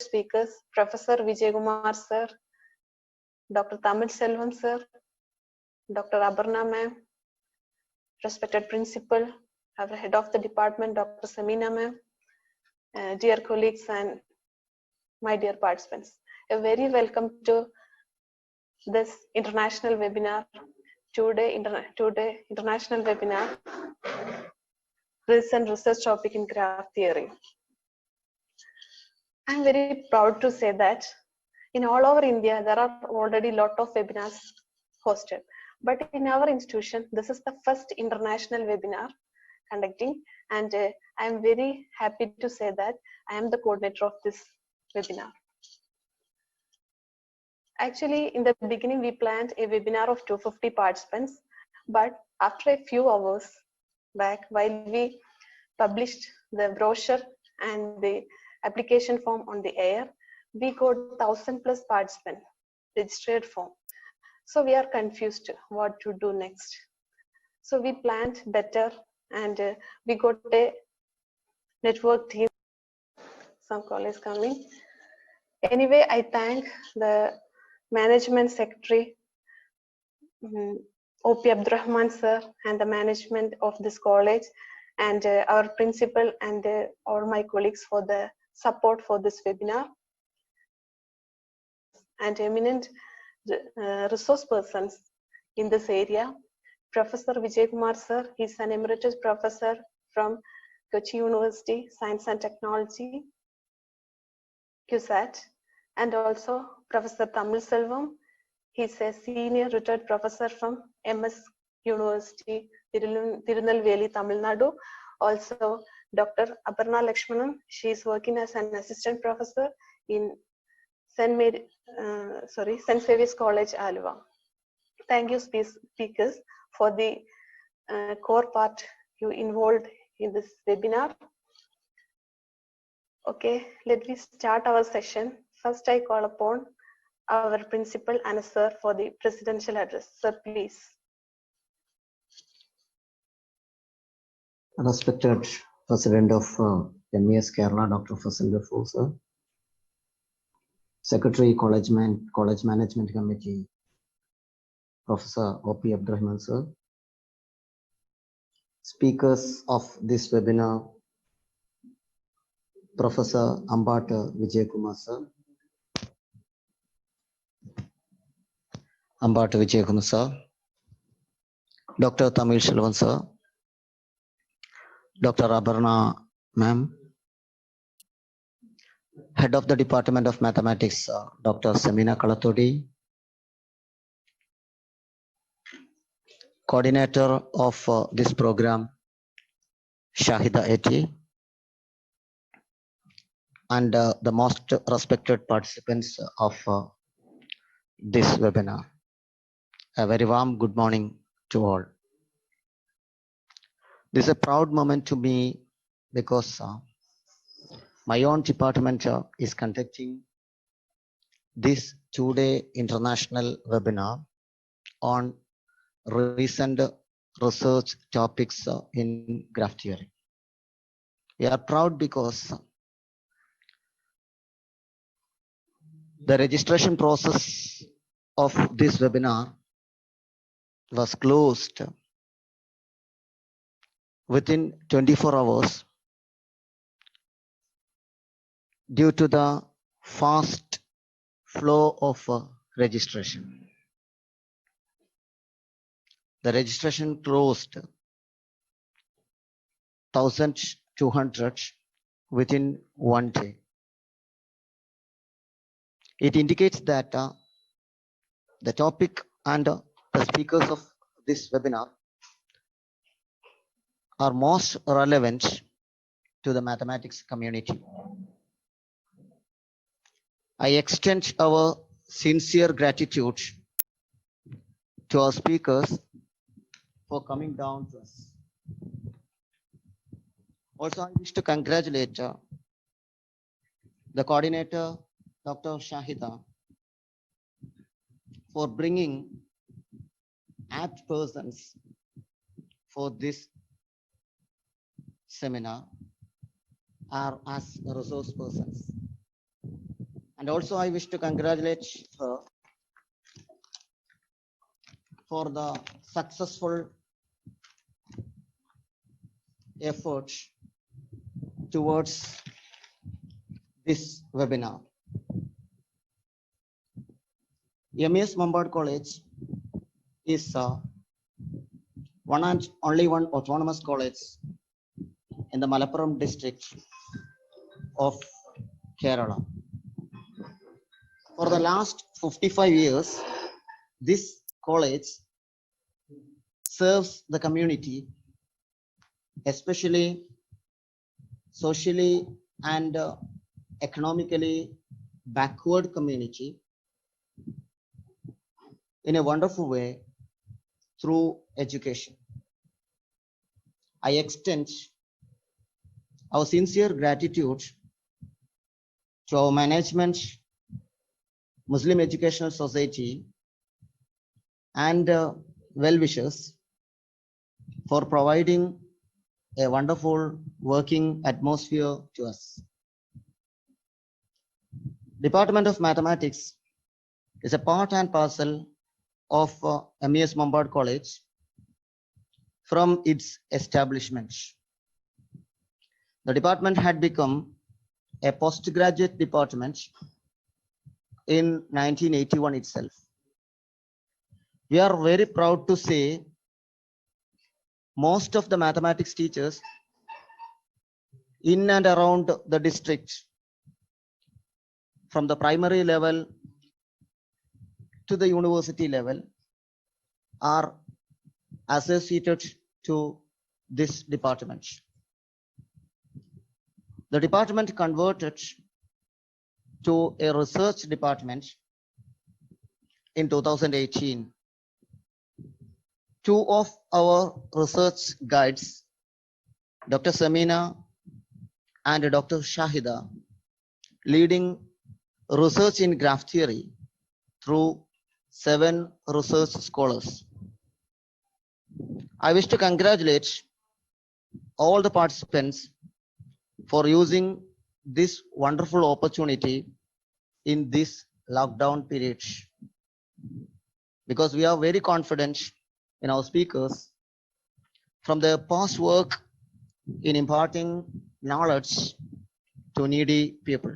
speakers, Professor Vijay Kumar sir, Dr. Tamil Selvam sir, Dr. Aparna ma'am, respected principal, our head of the department, Dr. Samina ma'am, dear colleagues and my dear participants. A very welcome to this international webinar. Today international webinar, recent research topic in graph theory. I'm very proud to say that in all over India, there are already a lot of webinars hosted. But in our institution, this is the first international webinar conducting, and I am very happy to say that I am the coordinator of this webinar. Actually, in the beginning, we planned a webinar of 250 participants, but after a few hours back, while we published the brochure and the application form on the air, we got 1,000+ participants registered form. So we are confused what to do next. So we planned better, and we got a network team. Some call is coming. Anyway, I thank the management secretary, O.P. Abdurrahman sir, and the management of this college, and our principal and all my colleagues for the support for this webinar. And eminent resource persons in this area, Professor Vijay Kumar sir, he's an emeritus professor from Kochi University, Science and Technology, CUSAT, and also Professor Tamil Selvam. He's a senior retired professor from MS University, Tirunelveli, Tamil Nadu. Also, Dr. Aparna Lakshmanan, she is working as an assistant professor in St. Xavier's College, Aluva. Thank you, speakers, for the core part you involved in this webinar. Okay, let me start our session. First, I call upon our principal and sir for the presidential address. Sir, please. Respected President of MES Kerala, Dr. Fasil Gafoor, sir. Secretary, College Management Committee, Professor O.P. Abdurrahman, sir. Speakers of this webinar, Professor Ambata Vijay Kumar, sir. Ambata Vijay Kumar, sir. Dr. Tamil Selvam, sir. Dr. Aparna ma'am. Head of the Department of Mathematics, Dr. Samina Kalatodi. Coordinator of this program, Shahida Eti. And the most respected participants of this webinar. A very warm good morning to all. This is a proud moment to me because my own department is conducting this 2-day international webinar on recent research topics in graph theory. We are proud because the registration process of this webinar was closed within 24 hours due to the fast flow of registration. The registration closed 1,200 within 1 day. It indicates that the topic and the speakers of this webinar are most relevant to the mathematics community. I extend our sincere gratitude to our speakers for coming down to us. Also, I wish to congratulate the coordinator, Dr. Shahida, for bringing apt persons for this seminar or as resource persons. And also I wish to congratulate her for the successful effort towards this webinar. MES Mambad College is one and only one autonomous college in the Malappuram district of Kerala. For the last 55 years, this college serves the community, especially socially and economically backward community, in a wonderful way through education. I extend our sincere gratitude to our management, Muslim Educational Society, and well-wishers for providing a wonderful working atmosphere to us. Department of Mathematics is a part and parcel of MES Mambad College from its establishment. The department had become a postgraduate department in 1981 itself. We are very proud to say most of the mathematics teachers in and around the district, from the primary level to the university level, are associated to this department. The department converted to a research department in 2018. Two of our research guides, Dr. Samina and Dr. Shahida, leading research in graph theory through 7 research scholars. I wish to congratulate all the participants for using this wonderful opportunity in this lockdown period, because we are very confident in our speakers from their past work in imparting knowledge to needy people.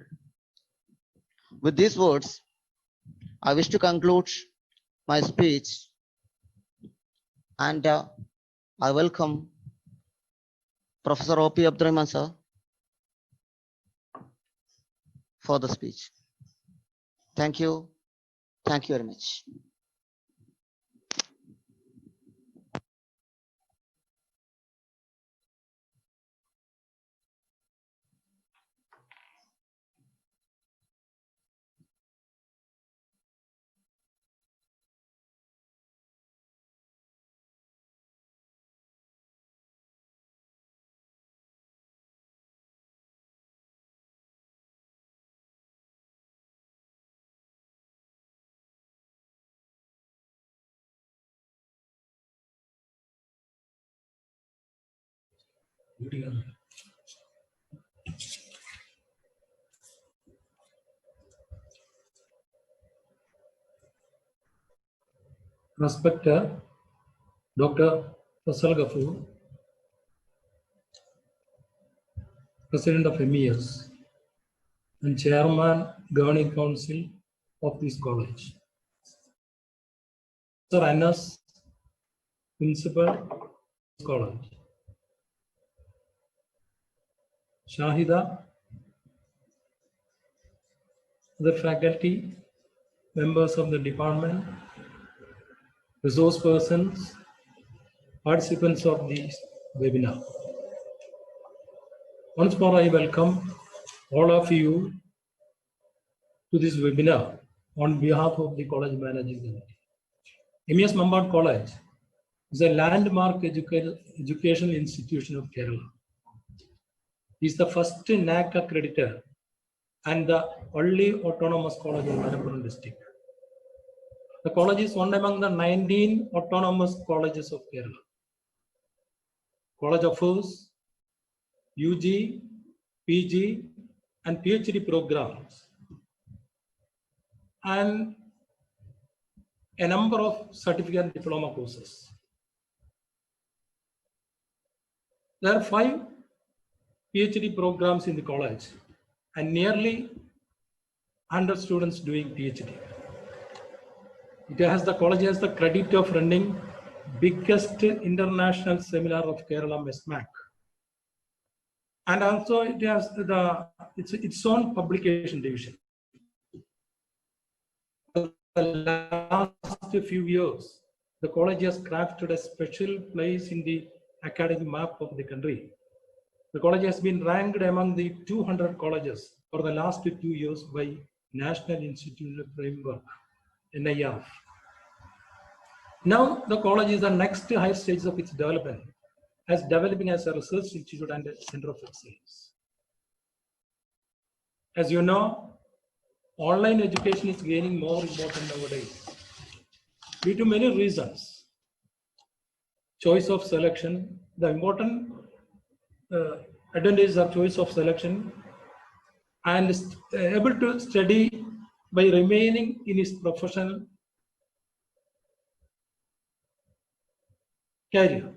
With these words, I wish to conclude my speech, and I welcome Professor O.P. Abdurrahman sir for the speech. Thank you. Thank you very much. Respected Dr. Faisal Ghafoor, President of MES and Chairman Governing Council of this college. Sir Anas, Principal College. Shahida, the faculty, members of the department, resource persons, participants of this webinar. Once more, I welcome all of you to this webinar on behalf of the College Managing Committee. MES Mambad College is a landmark educational institution of Kerala. It is the first NAC accreditor and the only autonomous college in Malappuram district. The college is one among the 19 autonomous colleges of Kerala. College offers UG, PG, and PhD programs and a number of certificate and diploma courses. There are 5 PhD programs in the college and nearly 100 students doing PhD. The college has the credit of running biggest international seminar of Kerala, MESMAC. And also it has its own publication division. For the last few years, the college has crafted a special place in the academic map of the country. The college has been ranked among the 200 colleges for the last 2 years by National Institutional Framework, NIF. Now the college is the next higher stage of its development, as developing as a research institute and a center of excellence. As you know, online education is gaining more importance nowadays due to many reasons. Choice of selection, the important advantages of choice of selection, and able to study by remaining in his professional career.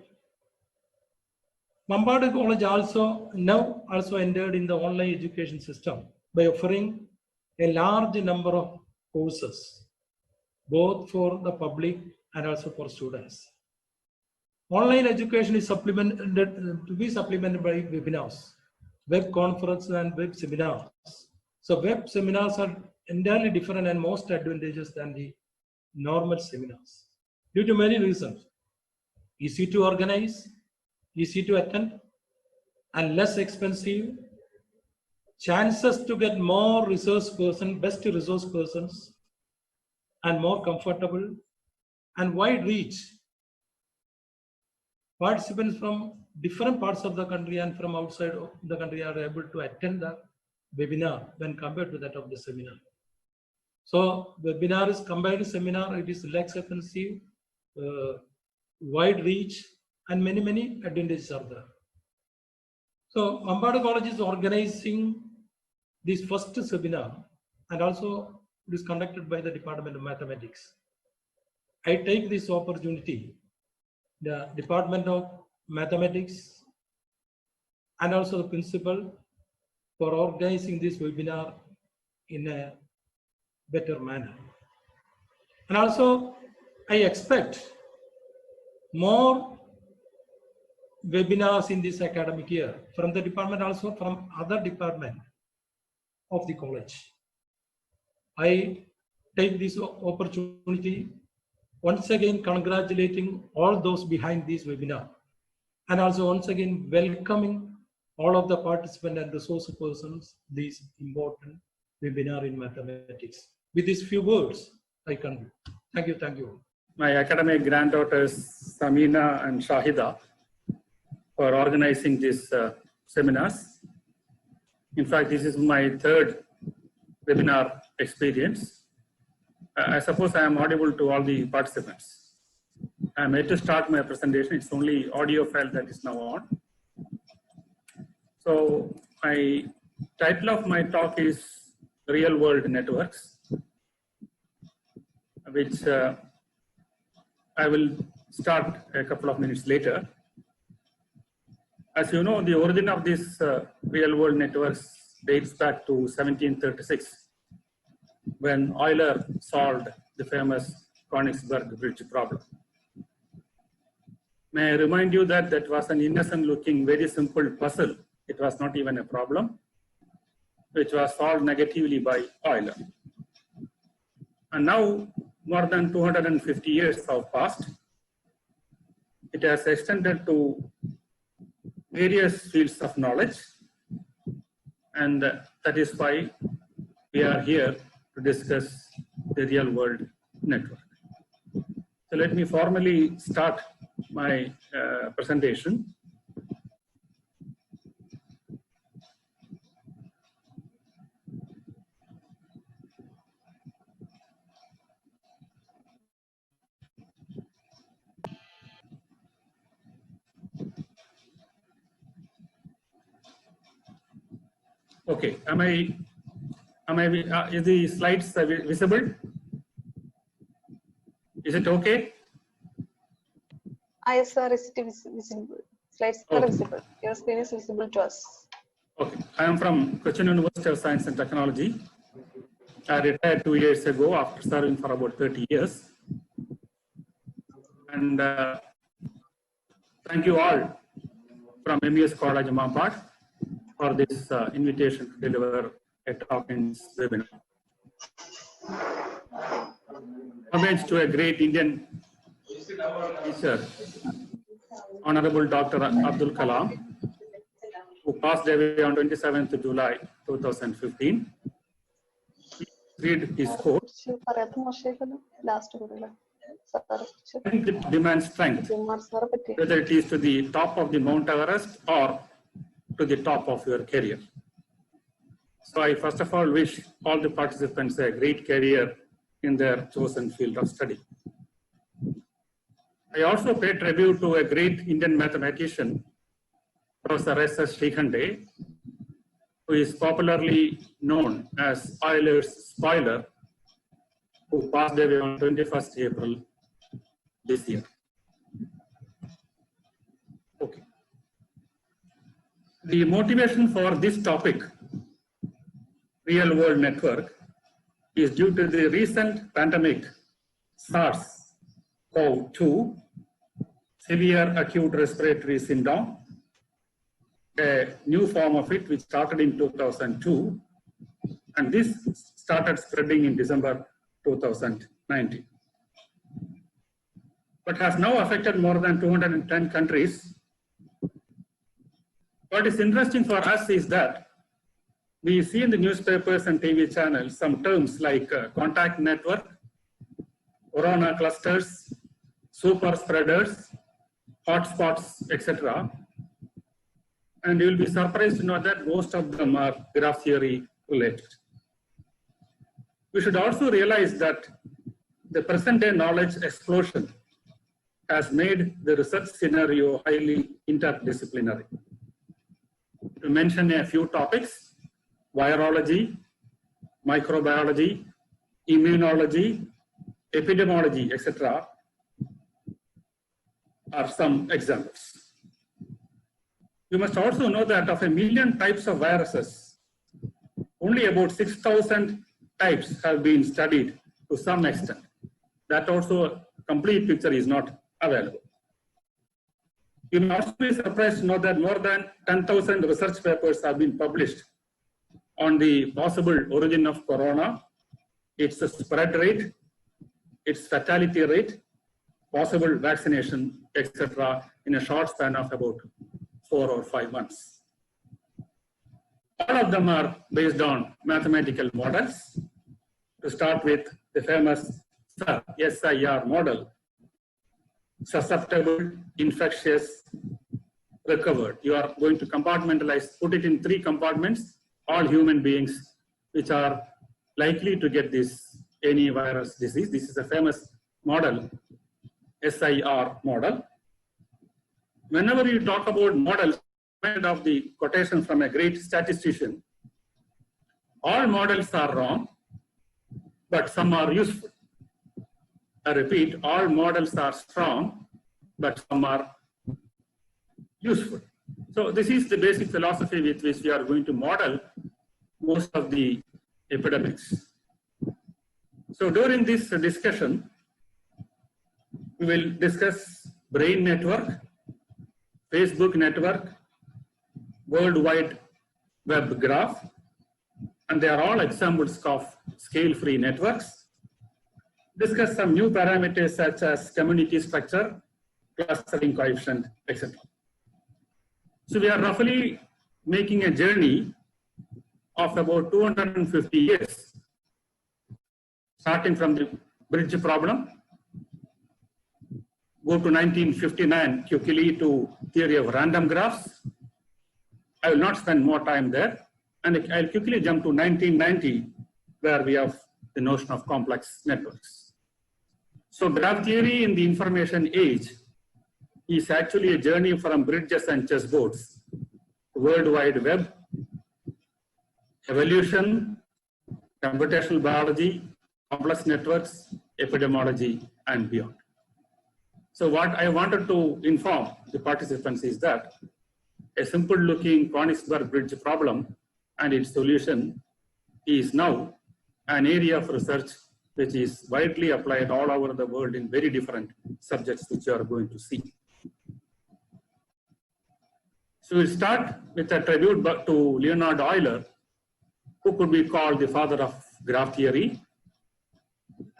Mambadu College also entered in the online education system by offering a large number of courses, both for the public and also for students. Online education is supplemented by webinars, web conferences, and web seminars. So web seminars are entirely different and most advantageous than the normal seminars due to many reasons. Easy to organize, easy to attend, and less expensive. Chances to get more best resource persons, and more comfortable, and wide reach. Participants from different parts of the country and from outside of the country are able to attend the webinar when compared to that of the seminar. So webinar is compared to seminar, it is less expensive, wide reach, and many advantages are there. So Mambadu College is organizing this first seminar, and also it is conducted by the Department of Mathematics. I take this opportunity, the Department of Mathematics and also the principal, for organizing this webinar in a better manner. And also I expect more webinars in this academic year from the department, also from other departments of the college. I take this opportunity once again congratulating all those behind this webinar, and also once again welcoming all of the participants and resource persons this important webinar in mathematics. With these few words, I conclude. Thank you. Thank you. My academic granddaughters Samina and Shahida for organizing these seminars. In fact, this is my third webinar experience. I suppose I am audible to all the participants. I am ready to start my presentation. It's only audio file that is now on. So my title of my talk is Real World Networks, which I will start a couple of minutes later. As you know, the origin of these real world networks dates back to 1736, when Euler solved the famous Königsberg Bridge problem. May I remind you that that was an innocent looking, very simple puzzle. It was not even a problem, which was solved negatively by Euler. And now, more than 250 years have passed. It has extended to various fields of knowledge, and that is why we are here to discuss the real world network. So let me formally start my presentation. Okay, am I Is the slides visible? Is it okay? Yes, sir, is it visible? Slides are Okay. visible. Your screen is visible to us. Okay. I am from Cochin University of Science and Technology. I retired 2 years ago after serving for about 30 years. And thank you all from MES College Mampad for this invitation to deliver a talk in this webinar. Homage to a great Indian teacher, Honorable Dr. Abdul Kalam, who passed away on 27th July 2015. Read his quote. Last It demands strength, whether it is to the top of the Mount Everest or to the top of your career. So I first of all wish all the participants a great career in their chosen field of study. I also pay tribute to a great Indian mathematician, Professor S.S. Srikhande, who is popularly known as Euler's spoiler, who passed away on 21st April this year. Okay. The motivation for this topic, real-world network, is due to the recent pandemic SARS-CoV-2, severe acute respiratory syndrome, a new form of it which started in 2002, and this started spreading in December 2019. But has now affected more than 210 countries. What is interesting for us is that we see in the newspapers and TV channels some terms like contact network, corona clusters, super spreaders, hotspots, etc. And you will be surprised to know that most of them are graph theory related. We should also realize that the present day knowledge explosion has made the research scenario highly interdisciplinary. To mention a few topics, virology, microbiology, immunology, epidemiology, etc. are some examples. You must also know that of 1 million types of viruses, only about 6,000 types have been studied to some extent. That also complete picture is not available. You may also be surprised to know that more than 10,000 research papers have been published on the possible origin of corona, its spread rate, its fatality rate, possible vaccination, etc. in a short span of about 4 or 5 months. All of them are based on mathematical models. To start with the famous SIR model, susceptible, infectious, recovered. You are going to compartmentalize, put it in 3 compartments, all human beings which are likely to get this any virus disease. This is a famous model, SIR model. Whenever you talk about models, of the quotation from a great statistician, all models are wrong, but some are useful. I repeat, all models are strong, but some are useful. So this is the basic philosophy with which we are going to model most of the epidemics. So during this discussion, we will discuss brain network, Facebook network, World Wide Web graph, and they are all examples of scale-free networks. Discuss some new parameters such as community structure, clustering coefficient, etc. So we are roughly making a journey of about 250 years, starting from the bridge problem, go to 1959 quickly to theory of random graphs. I will not spend more time there, and I'll quickly jump to 1990, where we have the notion of complex networks. So graph theory in the information age is actually a journey from bridges and chessboards, World Wide Web, evolution, computational biology, complex networks, epidemiology, and beyond. So what I wanted to inform the participants is that a simple looking Königsberg bridge problem and its solution is now an area of research which is widely applied all over the world in very different subjects which you are going to see. So we'll start with a tribute to Leonhard Euler, who could be called the father of graph theory.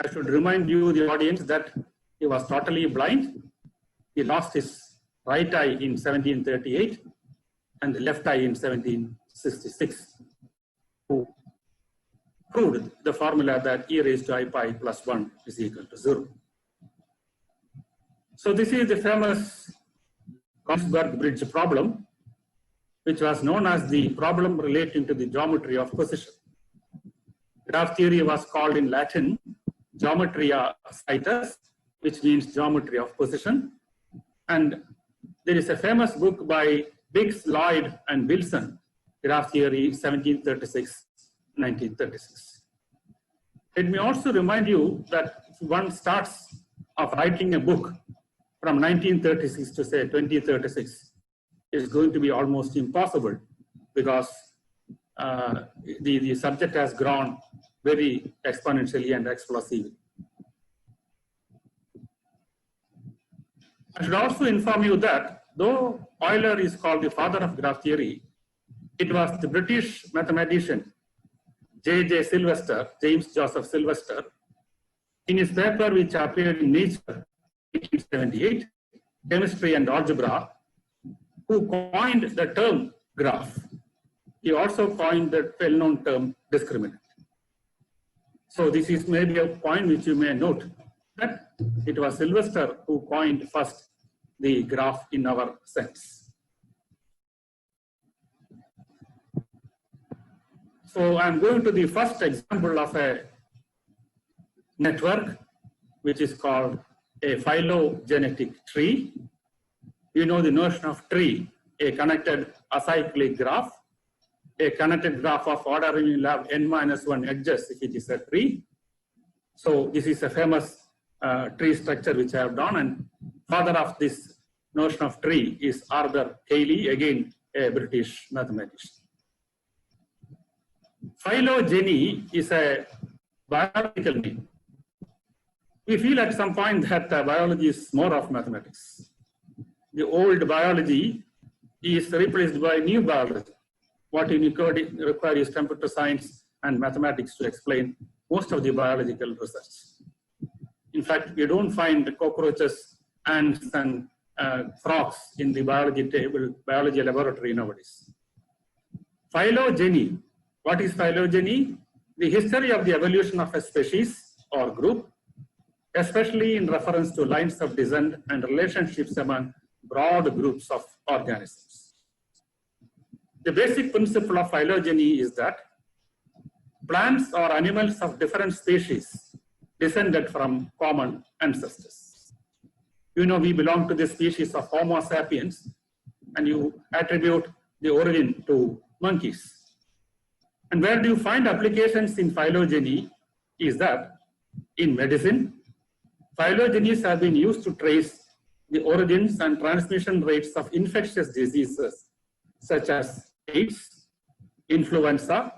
I should remind you, the audience, that he was totally blind. He lost his right eye in 1738 and the left eye in 1766, who proved the formula that e raised to I pi plus 1 is equal to 0. So this is the famous Königsberg bridge problem, which was known as the problem relating to the geometry of position. Graph theory was called in Latin geometria situs, which means geometry of position. And there is a famous book by Biggs, Lloyd, and Wilson, Graph Theory, 1736-1936. Let me also remind you that if one starts of writing a book from 1936 to say 2036, it's going to be almost impossible because the subject has grown very exponentially and explosively. I should also inform you that though Euler is called the father of graph theory, it was the British mathematician J.J. Sylvester, James Joseph Sylvester, in his paper which appeared in Nature 1878, Chemistry and Algebra, who coined the term graph. He also coined the well-known term discriminant. So this is maybe a point which you may note, that it was Sylvester who coined first the graph in our sense. So I'm going to the first example of a network, which is called a phylogenetic tree. You know the notion of tree, a connected acyclic graph, a connected graph of order you will have n-1 edges if it is a tree. So this is a famous tree structure which I have done, and father of this notion of tree is Arthur Cayley, again a British mathematician. Phylogeny is a biological name. We feel at some point that biology is more of mathematics. The old biology is replaced by new biology. What you require is computer science and mathematics to explain most of the biological research. In fact, we don't find cockroaches, ants, and frogs in the biology laboratory nowadays. Phylogeny. What is phylogeny? The history of the evolution of a species or group, especially in reference to lines of descent and relationships among broad groups of organisms. The basic principle of phylogeny is that plants or animals of different species descended from common ancestors. You know, we belong to the species of Homo sapiens, and you attribute the origin to monkeys. And where do you find applications in phylogeny is that in medicine, phylogenies have been used to trace the origins and transmission rates of infectious diseases such as AIDS, influenza,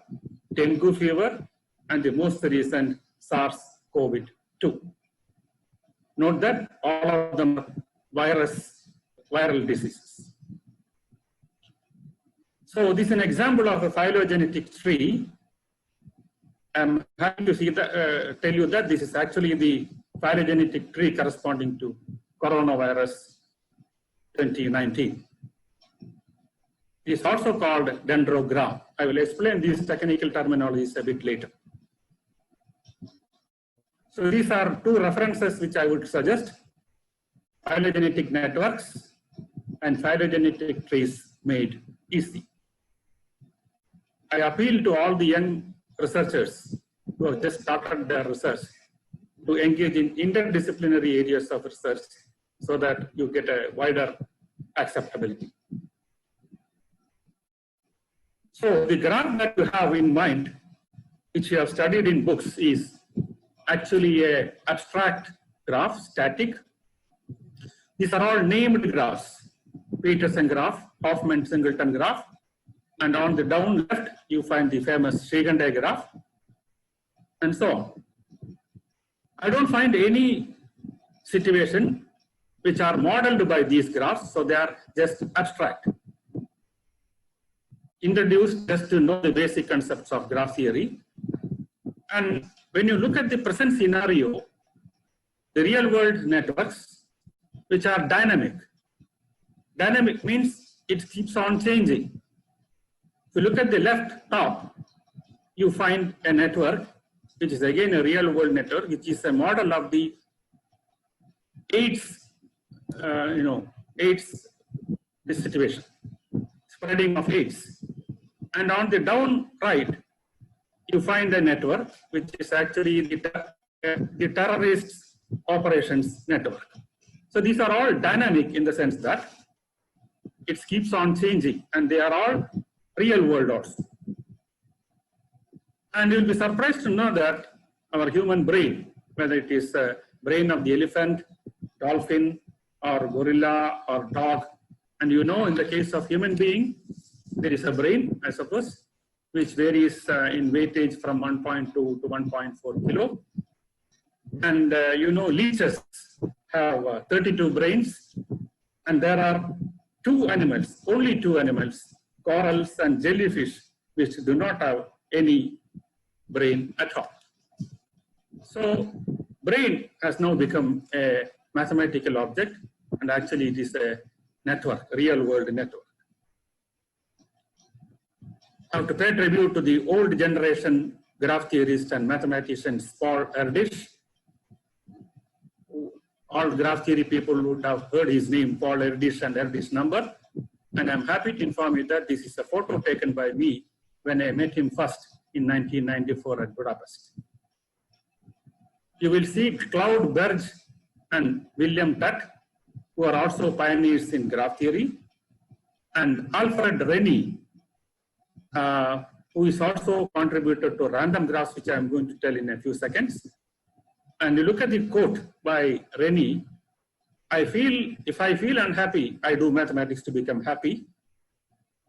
dengue fever, and the most recent SARS-CoV-2. Note that all of them are viral diseases. So this is an example of a phylogenetic tree. I'm happy to see that, tell you that this is actually the phylogenetic tree corresponding to coronavirus 2019. It is also called dendrogram. I will explain these technical terminologies a bit later. So these are two references which I would suggest: phylogenetic networks and phylogenetic trees made easy. I appeal to all the young researchers who have just started their research to engage in interdisciplinary areas of research so that you get a wider acceptability. So the graph that you have in mind which you have studied in books is actually a abstract graph, static. These are all named graphs: Peterson graph, Hoffman-Singleton graph, and on the down left you find the famous Srigande graph, and so on. I don't find any situation which are modeled by these graphs, so they are just abstract. Introduced just to know the basic concepts of graph theory. And when you look at the present scenario, the real world networks, which are dynamic. Dynamic means it keeps on changing. If you look at the left top, you find a network, which is again a real world network, which is a model of the AIDS, AIDS situation, spreading of AIDS. And on the down right, you find a network, which is actually the terrorist operations network. So these are all dynamic in the sense that it keeps on changing, and they are all real world also. And you'll be surprised to know that our human brain, whether it is the brain of the elephant, dolphin, or gorilla, or dog, and you know in the case of human being, there is a brain, I suppose, which varies in weightage from 1.2 to 1.4 kilo. And you know leeches have 32 brains, and there are two animals, only two animals, corals and jellyfish, which do not have any brain at all. So brain has now become a mathematical object, and actually it is a network, real world network. I have to pay tribute to the old generation graph theorists and mathematicians, Paul Erdős. All graph theory people would have heard his name, Paul Erdős and Erdős number. And I'm happy to inform you that this is a photo taken by me when I met him first in 1994 at Budapest. You will see Claude Berge and William Tutt, who are also pioneers in graph theory, and Alfred Rennie, who is also contributed to random graphs, which I'm going to tell in a few seconds. And you look at the quote by Rennie, if I feel unhappy, I do mathematics to become happy.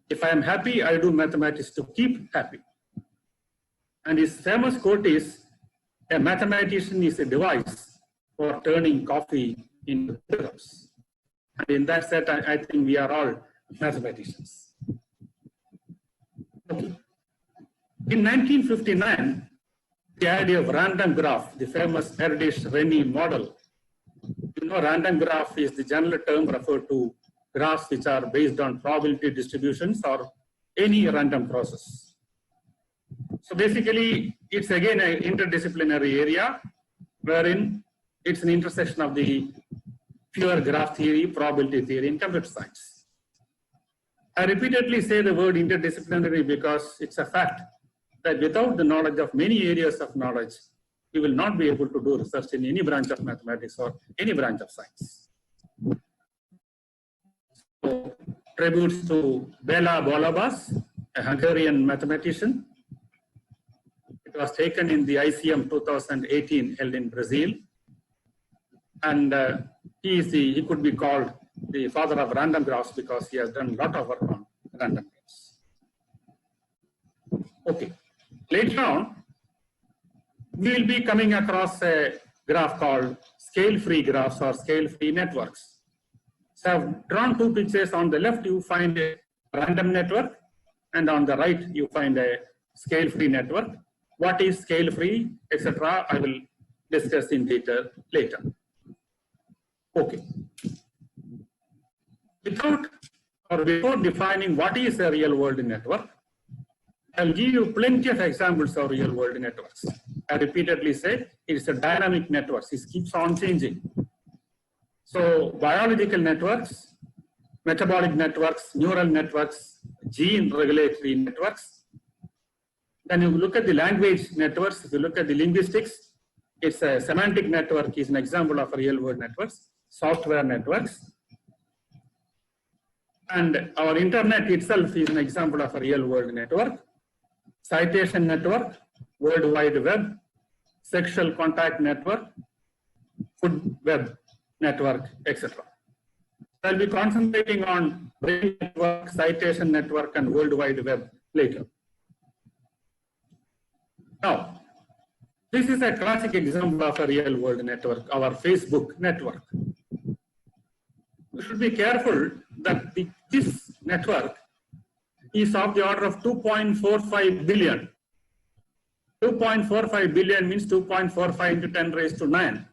If I am happy, I do mathematics to keep happy. And his famous quote is, a mathematician is a device for turning coffee into syrups. And in that set, I think we are all mathematicians. Okay. In 1959, the idea of random graph, the famous Erdős-Rennie model. You know, random graph is the general term referred to graphs which are based on probability distributions or any random process. So basically, it's again an interdisciplinary area wherein it's an intersection of the pure graph theory, probability theory, and computer science. I repeatedly say the word interdisciplinary because it's a fact that without the knowledge of many areas of knowledge, we will not be able to do research in any branch of mathematics or any branch of science. So, tributes to Béla Balázs, a Hungarian mathematician. It was taken in the ICM 2018 held in Brazil. And he could be called the father of random graphs because he has done a lot of work on random graphs. Okay. Later on, we will be coming across a graph called scale-free graphs or scale-free networks. So I've drawn two pictures. On the left, you find a random network, and on the right, you find a scale-free network. What is scale-free, etc., I will discuss in detail later. Okay. Before defining what is a real-world network, I'll give you plenty of examples of real-world networks. I repeatedly say it's a dynamic network. It keeps on changing. So biological networks, metabolic networks, neural networks, gene regulatory networks. Then you look at the language networks. If you look at the linguistics, it's a semantic network is an example of real-world networks, software networks. And our internet itself is an example of a real-world network. Citation network, World Wide Web, Sexual Contact Network, Food Web Network, etc. I'll be concentrating on brain network, citation network, and World Wide Web later. Now, this is a classic example of a real world network, our Facebook network. We should be careful that this network is of the order of 2.45 billion. 2.45 billion means 2.45 into 10 raised to 9.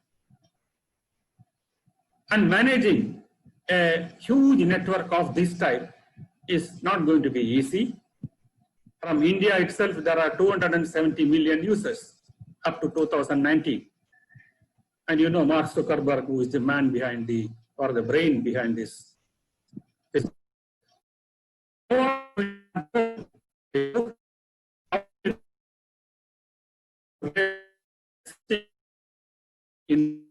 And managing a huge network of this type is not going to be easy. From India itself, there are 270 million users up to 2019. And you know Mark Zuckerberg, who is the man behind or the brain behind this. In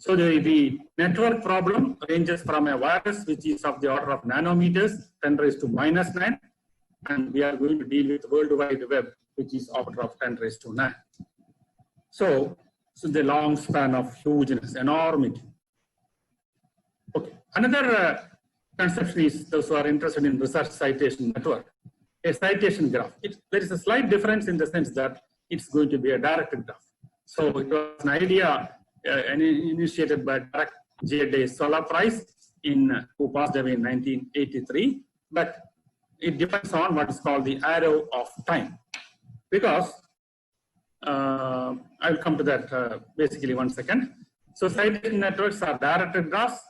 So the network problem ranges from a virus which is of the order of nanometers, 10 raised to -9, and we are going to deal with World Wide Web, which is order of 10 raised to 9. So the long span of hugeness, enormity. Okay. Another conception is those who are interested in research citation network, a citation graph. There is a slight difference in the sense that it's going to be a directed graph. So it was an idea initiated by J. de Sola Price, who passed away in 1983, but it depends on what is called the arrow of time. Because I'll come to that basically 1 second. So citation networks are directed graphs.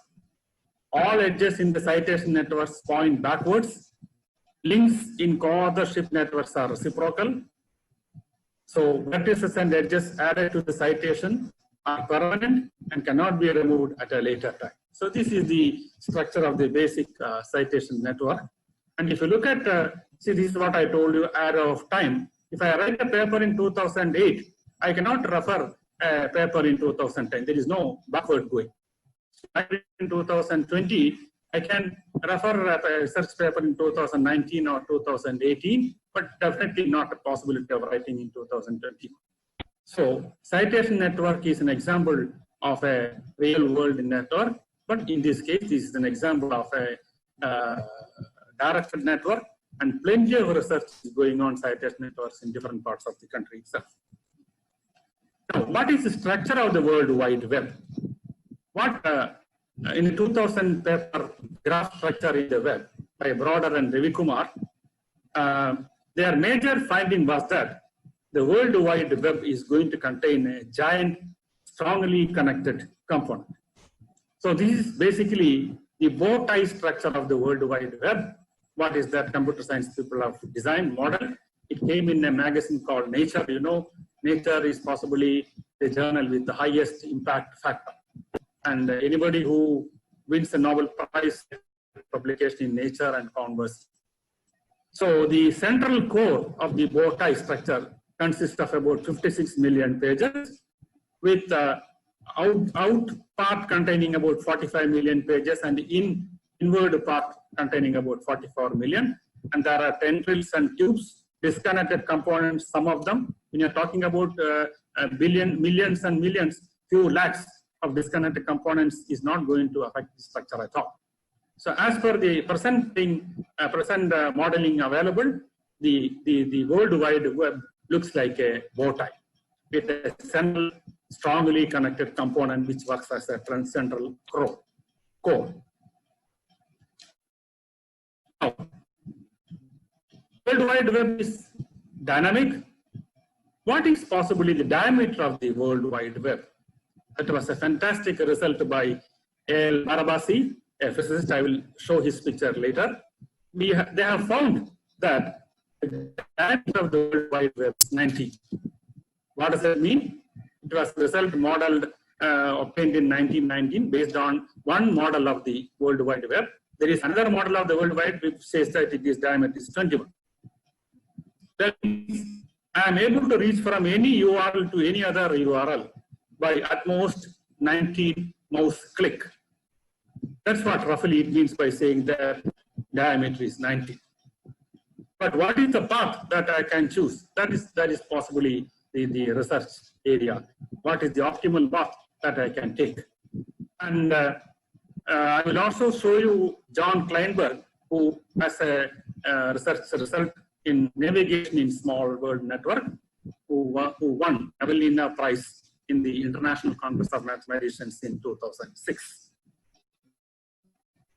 All edges in the citation networks point backwards. Links in co-authorship networks are reciprocal. So vertices and edges added to the citation are permanent and cannot be removed at a later time. So this is the structure of the basic citation network. And if you look at, see, this is what I told you, arrow of time. If I write a paper in 2008, I cannot refer a paper in 2010. There is no backward going. In 2020, I can refer a research paper in 2019 or 2018, but definitely not a possibility of writing in 2020. So citation network is an example of a real world network, but in this case, this is an example of a directed network, and plenty of research is going on citation networks in different parts of the country itself. Now, what is the structure of the World Wide Web? What in the 2000 paper, Graph Structure in the Web by Broder and Ravi Kumar, their major finding was that the World Wide Web is going to contain a giant, strongly connected component. So this is basically the bow tie structure of the World Wide Web. What is that? Computer science people have designed, modeled. It came in a magazine called Nature. You know, Nature is possibly the journal with the highest impact factor. And anybody who wins a Nobel Prize publication in Nature and converse. So the central core of the bow tie structure consists of about 56 million pages, with out part containing about 45 million pages and inward part containing about 44 million. And there are tendrils and tubes, disconnected components, some of them. When you're talking about millions and millions, few lakhs of disconnected components is not going to affect the structure at all. So as per the present modeling available, the World Wide Web looks like a bow tie with a central, strongly connected component which works as a central core. Now, World Wide Web is dynamic. What is possibly the diameter of the World Wide Web? That was a fantastic result by A.L. Marabasi, a physicist. I will show his picture later. They have found that the diameter of the World Wide Web is 90. What does that mean? It was result modeled obtained in 1919 based on one model of the World Wide Web. There is another model of the World Wide which says that its diameter is 21. That means I am able to reach from any URL to any other URL by at most 19 mouse click. That's what roughly it means by saying that diameter is 19. But what is the path that I can choose? That is possibly the research area. What is the optimal path that I can take? And I will also show you John Kleinberg, who has a research result in navigation in small world network, who won Avellino Prize in the International Congress of Mathematicians in 2006.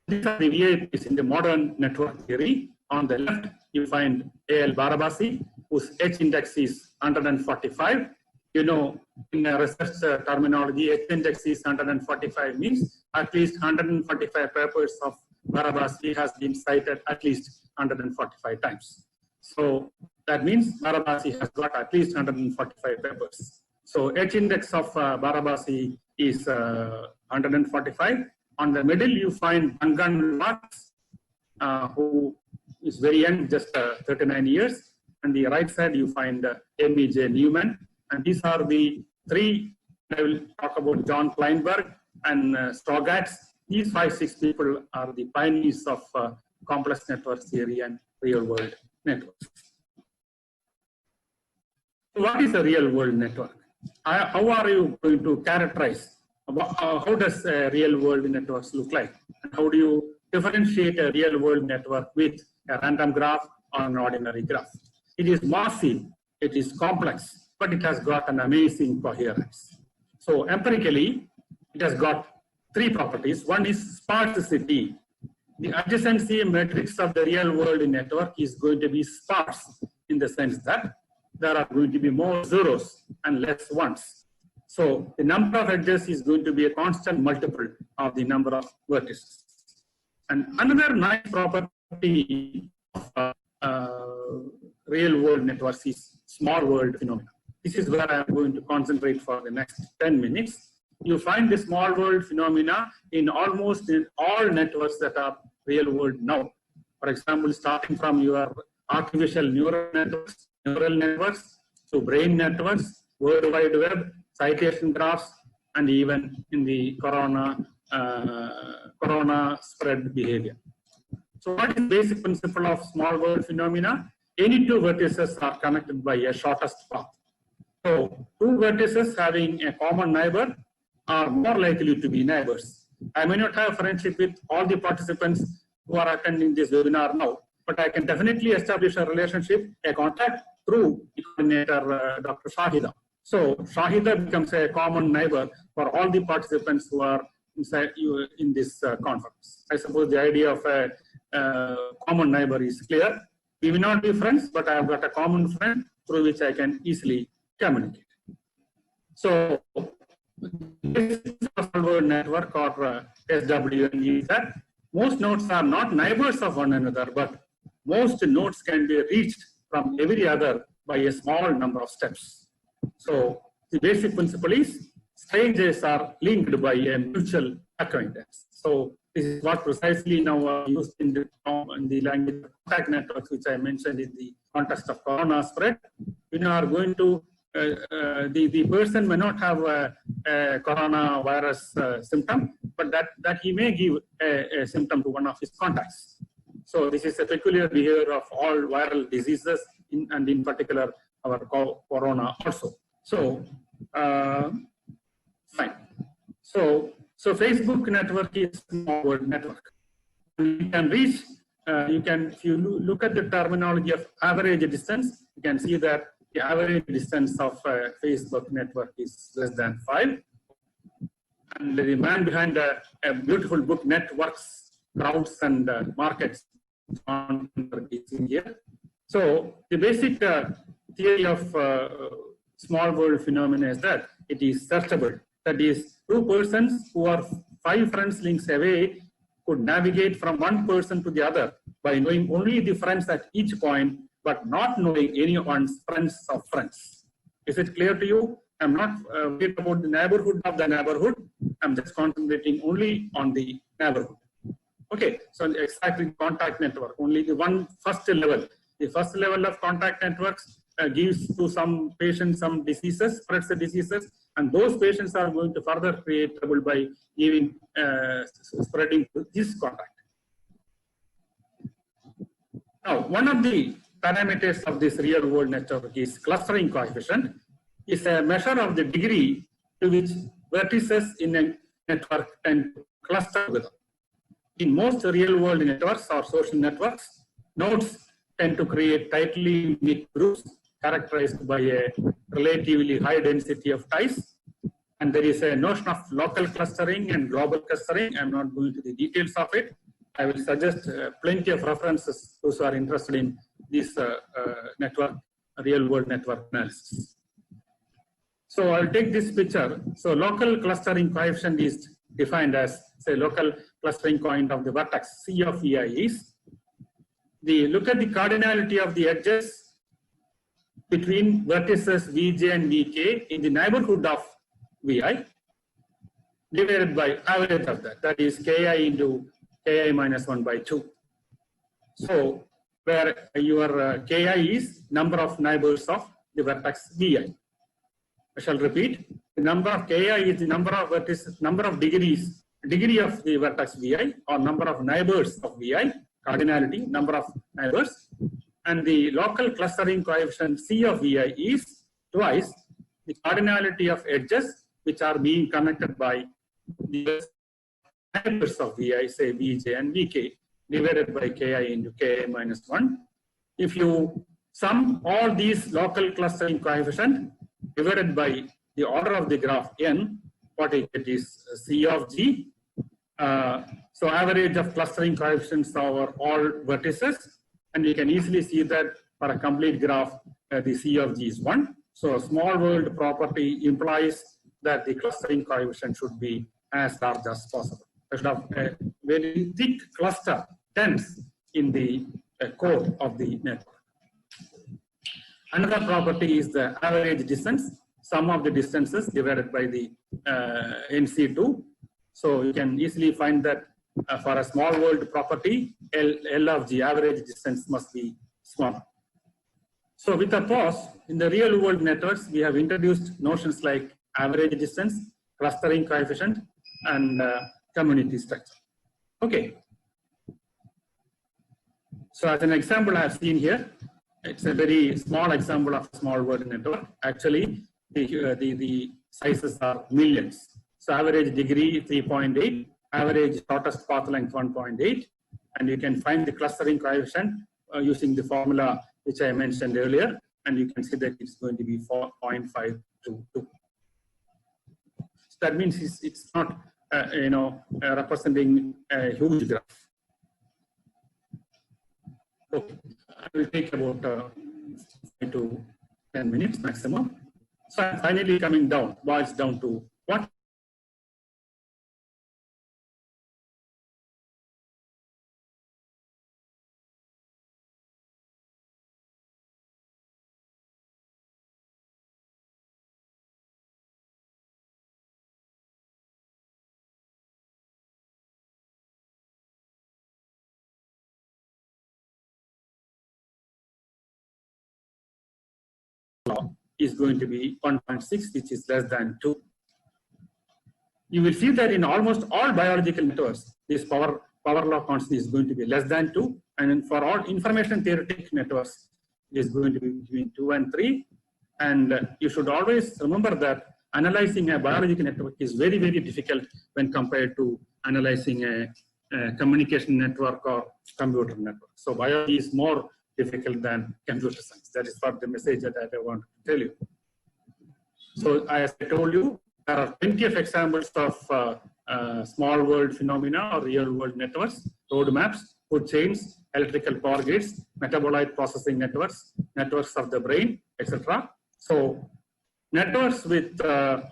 These are the VIPs in the modern network theory. On the left, you find A.L. Barabasi, whose H index is 145. You know, in a research terminology, H index is 145 means at least 145 papers of Barabasi has been cited at least 145 times. So that means Barabasi has got at least 145 papers. So H index of Barabasi is 145. On the middle, you find Duncan Watts, who is very young, just 39 years. On the right side, you find Amy J. Newman. And these are the three. I will talk about John Kleinberg and Strogatz. These 5-6 people are the pioneers of complex network theory and real-world networks. What is a real-world network? How are you going to characterize? How does a real-world networks look like? And how do you differentiate a real-world network with a random graph or an ordinary graph? It is massive, it is complex, but it has got an amazing coherence. So empirically, it has got three properties. One is sparsity. The adjacency matrix of the real-world network is going to be sparse in the sense that there are going to be more zeros and less ones. So the number of edges is going to be a constant multiple of the number of vertices. And another nice property of real-world networks is small world phenomena. This is where I am going to concentrate for the next 10 minutes. You find the small world phenomena in almost in all networks that are real world now. For example, starting from your artificial neural networks to brain networks, World Wide Web, citation graphs, and even in the corona spread behavior. So what is the basic principle of small world phenomena? Any two vertices are connected by a shortest path. So two vertices having a common neighbor are more likely to be neighbors. I may not have friendship with all the participants who are attending this webinar now, but I can definitely establish a relationship, a contact through the coordinator, Dr. Shahida. So Shahida becomes a common neighbor for all the participants who are inside in this conference. I suppose the idea of a common neighbor is clear. We may not be friends, but I have got a common friend through which I can easily communicate. So this is a word network or SWNE is that most nodes are not neighbors of one another, but most nodes can be reached from every other by a small number of steps. So the basic principle is strangers are linked by a mutual acquaintance. So this is what precisely now used in the language of contact networks, which I mentioned in the context of corona spread. We are going to the person may not have a coronavirus symptom, but that he may give a symptom to one of his contacts. So this is a peculiar behavior of all viral diseases, and in particular our corona also. So fine. So Facebook network is a small world network. You can reach. If you look at the terminology of average distance, you can see that the average distance of a Facebook network is less than 5. And the man behind a beautiful book, Networks, Crowds, and Markets, is here. So the basic theory of small world phenomena is that it is searchable. That is, two persons who are 5 friends links away could navigate from one person to the other by knowing only the friends at each point, but not knowing anyone's friends of friends. Is it clear to you? I'm not worried about the neighborhood of the neighborhood. I'm just concentrating only on the neighborhood. Okay, so exactly contact network, only the one first level. The first level of contact networks gives to some patients some diseases, spreads the diseases, and those patients are going to further create trouble by giving spreading this contact. Now, one of the parameters of this real world network is clustering coefficient. Is a measure of the degree to which vertices in a network tend to cluster together. In most real world networks or social networks, nodes tend to create tightly knit groups characterized by a relatively high density of ties. And there is a notion of local clustering and global clustering. I'm not going to the details of it. I will suggest plenty of references those who are interested in this network, real world network analysis. So I'll take this picture. So local clustering coefficient is defined as, say, local clustering point of the vertex C of Vi is look at the cardinality of the edges between vertices Vj and Vk in the neighborhood of Vi divided by average of that. That is Ki into Ki minus 1 by 2. So where your Ki is number of neighbors of the vertex Vi. I shall repeat, the number of Ki is the number of vertices, number of degrees, degree of the vertex Vi, or number of neighbors of Vi, cardinality, number of neighbors, and the local clustering coefficient C of Vi is twice the cardinality of edges which are being connected by the neighbors of Vi, say Vj and Vk, divided by Ki into Ki minus 1. If you sum all these local clustering coefficient divided by the order of the graph n, what it is C of G. So average of clustering coefficients over all vertices, and you can easily see that for a complete graph, the C of G is 1. So small world property implies that the clustering coefficient should be as large as possible. There should have a very thick cluster dense in the core of the network. Another property is the average distance, sum of the distances divided by the NC2. So you can easily find that for a small world property, L of G, average distance, must be small. So with a pause, in the real world networks, we have introduced notions like average distance, clustering coefficient, and community structure. Okay. So as an example I have seen here, it's a very small example of a small world network. Actually, the sizes are millions. So average degree 3.8, average shortest path length 1.8, and you can find the clustering coefficient using the formula which I mentioned earlier, and you can see that it's going to be 4.522. So that means it's not representing a huge graph. Okay. It will take about 5 to 10 minutes maximum. So I'm finally coming down, boils down to what law is going to be 1.6, which is less than 2. You will see that in almost all biological networks, this power law constant is going to be less than 2, and for all information theoretic networks, it is going to be between 2 and 3. And you should always remember that analyzing a biological network is very, very difficult when compared to analyzing a communication network or computer network. So biology is more difficult than computer science. That is what the message that I want to tell you. So as I told you, there are plenty of examples of small world phenomena or real world networks, road maps, food chains, electrical power grids, metabolite processing networks, networks of the brain, etc. So networks with power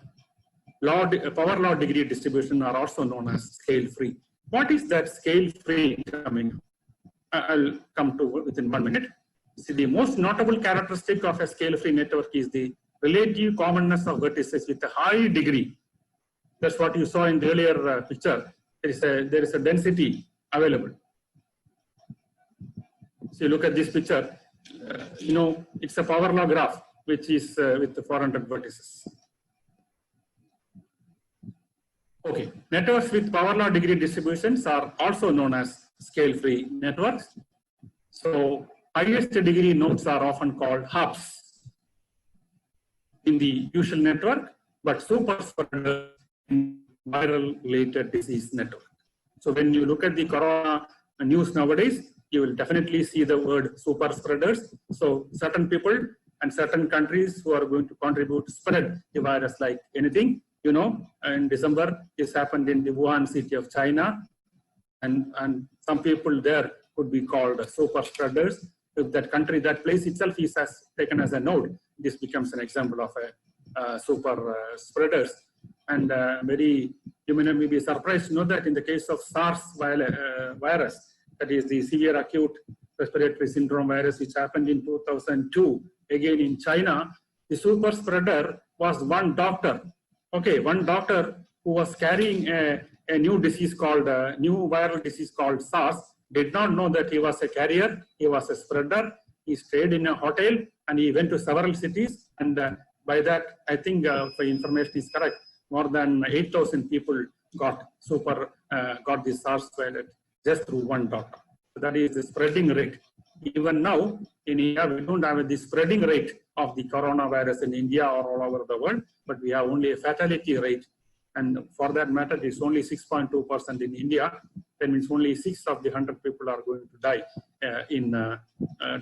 law degree distribution are also known as scale free. What is that scale free coming? I'll come to within 1 minute. See, the most notable characteristic of a scale free network is the relative commonness of vertices with a high degree. That's what you saw in the earlier picture. There is a density available. So you look at this picture, it's a power law graph, which is with the 400 vertices. Okay, networks with power law degree distributions are also known as scale-free networks. So highest degree nodes are often called hubs in the usual network, but super spreaders in viral related disease network. So when you look at the corona news nowadays, you will definitely see the word super spreaders. So certain people and certain countries who are going to contribute spread the virus like anything. In December, this happened in the Wuhan city of China, and some people there could be called super spreaders. If that country, that place itself is taken as a node, this becomes an example of a super spreaders. And you may be surprised to know that in the case of SARS virus, that is the severe acute respiratory syndrome virus, which happened in 2002, again in China, the super spreader was one doctor. Okay, one doctor who was carrying a new disease called, new viral disease called SARS, did not know that he was a carrier, he was a spreader. He stayed in a hotel and he went to several cities. And by that, I think if the information is correct, more than 8,000 people got this SARS virus just through one doctor. So that is the spreading rate. Even now, in India, we don't have the spreading rate of the coronavirus in India or all over the world, but we have only a fatality rate. And for that matter, it's only 6.2% in India. That means only 6 of the 100 people are going to die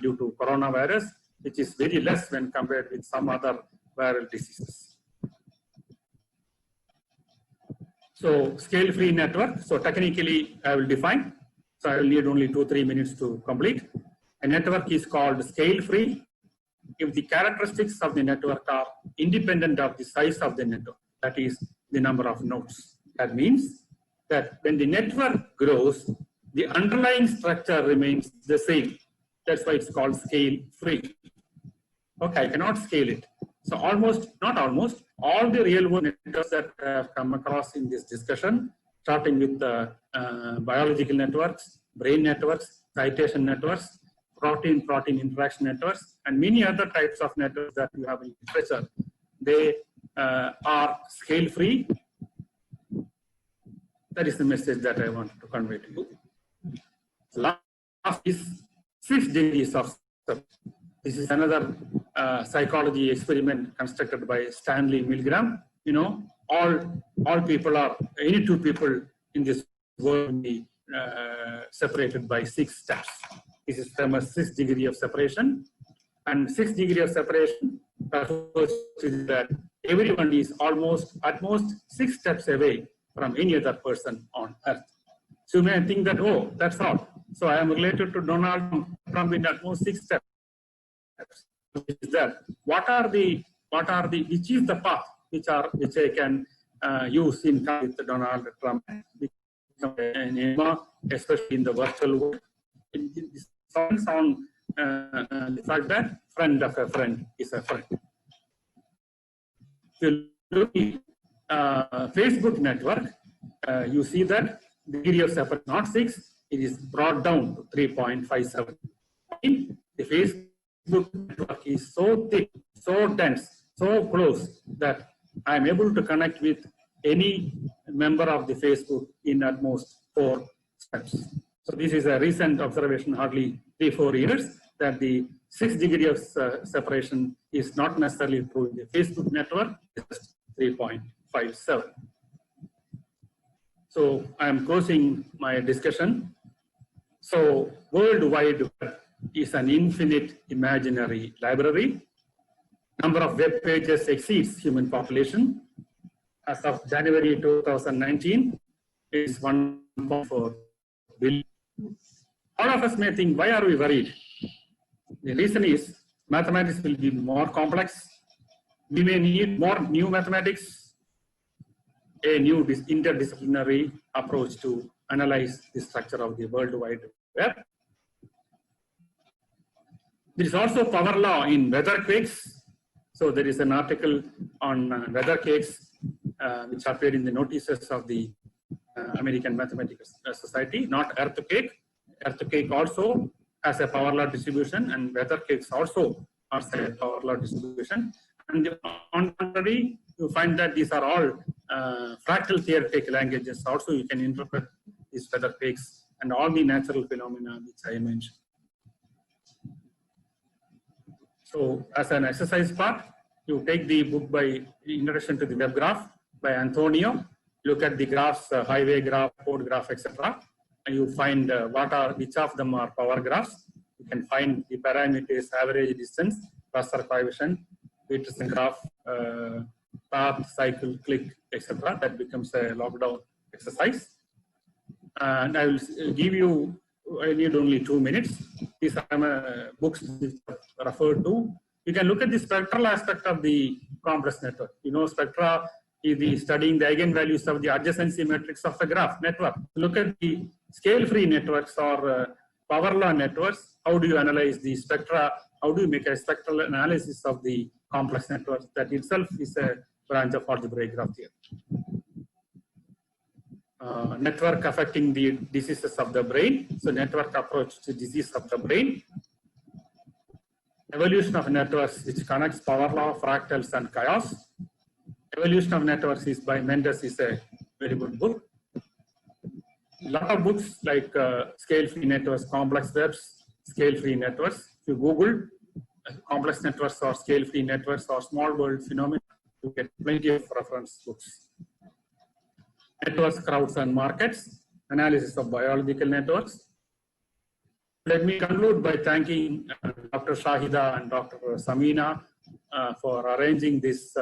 due to coronavirus, which is very less when compared with some other viral diseases. So scale-free network. So technically, I will define. So I will need only 2-3 minutes to complete. A network is called scale-free if the characteristics of the network are independent of the size of the network, that is the number of nodes. That means that when the network grows, the underlying structure remains the same. That's why it's called scale-free. Okay, I cannot scale it. So not almost, all the real-world networks that I have come across in this discussion, starting with biological networks, brain networks, citation networks, protein-protein interaction networks, and many other types of networks that you have in literature, they are scale-free. That is the message that I want to convey to you. Last is 6 degrees of separation. This is another psychology experiment constructed by Stanley Milgram. All people are, any 2 people in this world will be separated by 6 steps. This is from a 6 degree of separation. And 6 degree of separation refers to that everyone is at most 6 steps away from any other person on earth. So you may think that, oh, that's all. So I am related to Donald Trump in at most 6 steps. Which is that? Which is the path which I can use in with Donald Trump, especially in the virtual world. It depends on the fact that friend of a friend is a friend. If you look at Facebook network, you see that the degree of separation not 6, it is brought down to 3.57. The Facebook network is so thick, so dense, so close that I am able to connect with any member of the Facebook in at most 4 steps. So this is a recent observation, hardly 3-4 years, that the 6 degree of separation is not necessarily true in the Facebook network, it's 3.57. So I am closing my discussion. So World Wide Web is an infinite imaginary library. Number of web pages exceeds human population. As of January 2019, it is 1.4 billion. All of us may think, why are we worried? The reason is mathematics will be more complex. We may need more new mathematics, a new interdisciplinary approach to analyze the structure of the World Wide Web. There is also power law in weatherquakes, So there is an article on weather cakes, which appeared in the notices of the American Mathematical Society, not earth cake. Earth cake also has a power law distribution, and weather cakes also has a power law distribution. And on the contrary, you find that these are all fractal theoretic languages. Also, you can interpret these weather cakes and all the natural phenomena which I mentioned. So as an exercise part, you take the book by Introduction to the Web Graph by Antonio, look at the graphs, highway graph, port graph, etc. And you find which of them are power graphs. You can find the parameters, average distance, cluster coefficient, Peterson graph, path, cycle, click, etc. That becomes a lockdown exercise. And I will give you, I need only 2 minutes. These are books which are referred to. You can look at the spectral aspect of the complex network. You know, spectra is the studying the eigenvalues of the adjacency matrix of the graph network. Look at the scale-free networks or power law networks. How do you analyze the spectra? How do you make a spectral analysis of the complex networks? That itself is a branch of algebraic graph theory. Network affecting the diseases of the brain. So network approach to disease of the brain. Evolution of networks, which connects power law, fractals, and chaos. Evolution of networks is by Mendes, is a very good book. A lot of books like scale-free networks, complex webs, scale-free networks. If you Google complex networks or scale-free networks or small world phenomena, you get plenty of reference books. Networks, crowds, and markets, analysis of biological networks. Let me conclude by thanking Dr. Shahida and Dr. Samina for arranging this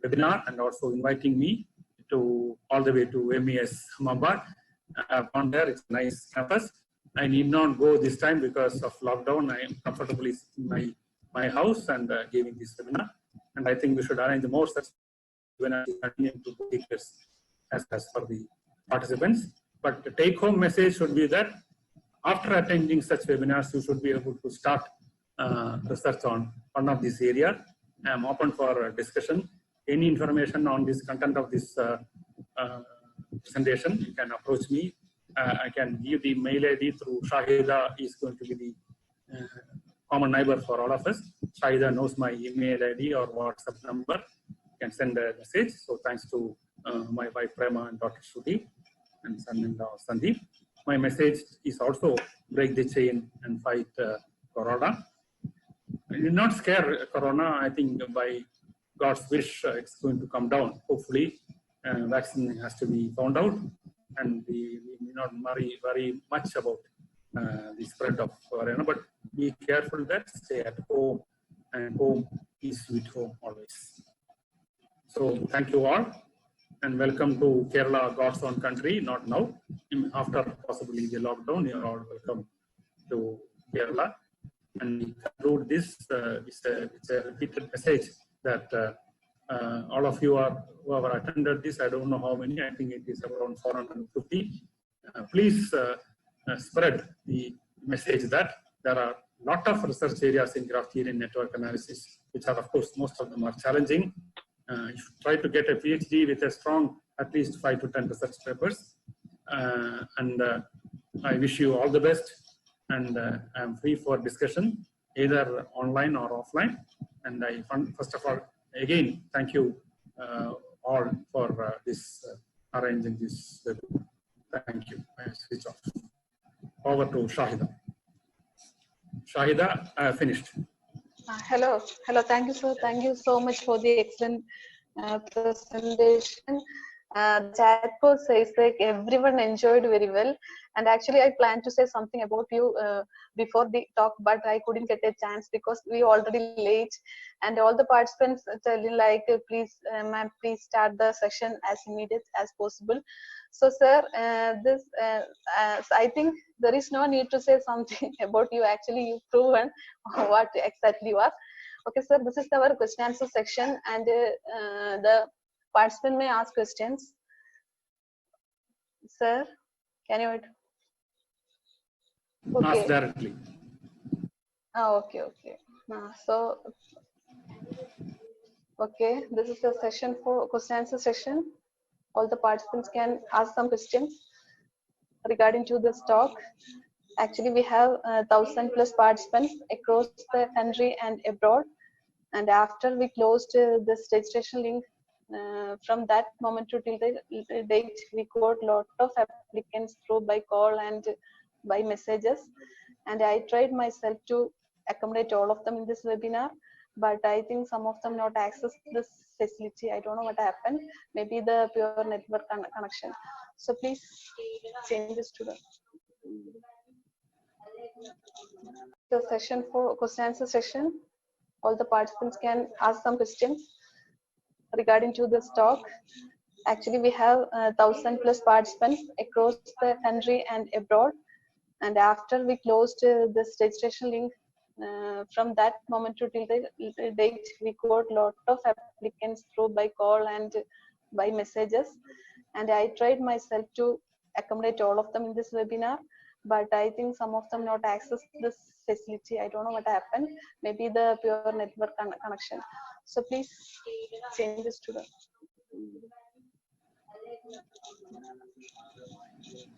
webinar and also inviting me to all the way to MES Ahmedabad. I've gone there, it's a nice campus. I need not go this time because of lockdown. I am comfortably sitting in my house and giving this webinar. And I think we should arrange more such webinars to speakers as for the participants. But the take-home message should be that after attending such webinars, you should be able to start research on one of these areas. I am open for discussion. Any information on this content of this presentation, you can approach me. I can give the mail ID through Shahida. Is going to be the common neighbor for all of us. Shahida knows my email ID or WhatsApp number. You can send a message. So thanks to my wife Prema and Dr. Shruti and son-in-law Sandeep. My message is also break the chain and fight Corona. I did not scare Corona. I think by God's wish, it's going to come down. Hopefully, vaccine has to be found out, and we may not worry much about the spread of Corona. But be careful that stay at home, and home is sweet home always. So thank you all, and welcome to Kerala, God's own country. Not now, after possibly the lockdown, you are all welcome to Kerala. And we conclude this. It's a repeated message that all of you who have attended this. I don't know how many. I think it is around 450. Please spread the message that there are a lot of research areas in graph theory and network analysis, which are, of course, most of them are challenging. You should try to get a PhD with a strong, at least 5 to 10 research papers. And I wish you all the best. And I'm free for discussion, either online or offline. And I, first of all, again, thank you all for this arranging this webinar. Thank you. I switch off. Over to Shahida. Shahida, I have finished. Hello. Thank you, sir. Thank you so much for the excellent presentation. Chat post says like everyone enjoyed very well, and actually I planned to say something about you before the talk, but I couldn't get a chance because we already late, and all the participants telling like please ma'am, please start the session as immediate as possible. So sir, I think there is no need to say something about you. Actually you've proven what exactly you are. Okay sir, this is our question answer section, and the participant may ask questions. Sir, can you? Ask directly. Okay. So Okay, this is the session for question answer session. All the participants can ask some questions regarding to this talk. Actually, we have 1,000+ participants across the country and abroad. And after we closed this registration link, from that moment to till the date, we got lot of applicants through by call and by messages. And I tried myself to accommodate all of them in this webinar, but I think some of them not access this facility. I don't know what happened. Maybe the pure network connection. So please change this to the session for question answer session. All the participants can ask some questions regarding to this talk. Actually, we have 1,000+ participants across the country and abroad. And after we closed this registration link, from that moment to till the date, we got lot of applicants through by call and by messages. And I tried myself to accommodate all of them in this webinar, but I think some of them not access this facility. I don't know what happened. Maybe the pure network connection. So please change this to the.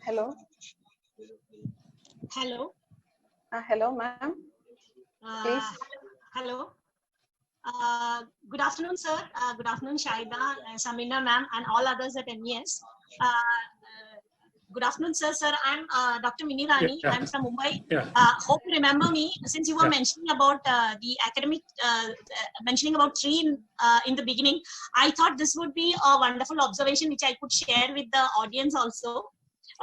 Hello. Hello. Hello, ma'am. Please. Hello. Good afternoon, sir. Good afternoon, Shaida, Samina, ma'am, and all others at MES. Good afternoon, sir. Sir, I'm Dr. Mini Rani. Yeah. I'm from Mumbai. Yeah. Hope you remember me, since you were mentioning about the academic, mentioning about tree in the beginning. I thought this would be a wonderful observation which I could share with the audience also.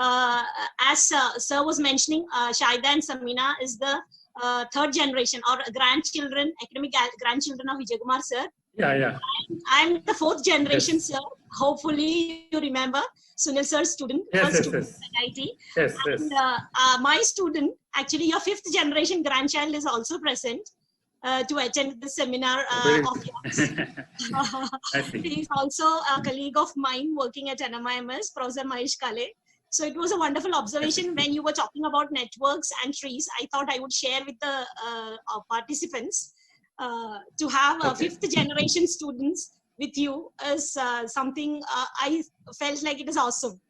As sir was mentioning, Shaida and Samina is the third generation or grandchildren, academic grandchildren of Vijay Kumar sir. Yeah. I'm the fourth generation, sir. Hopefully you remember Sunil sir's student. Yes. Student at IT. Yes. And my student, actually your fifth generation grandchild, is also present to attend the seminar of yours. I see. He is also a colleague of mine working at NMIMS, Professor Mahesh Kale. So it was a wonderful observation when you were talking about networks and trees. I thought I would share with the participants to have fifth generation students with you is something I felt like it is awesome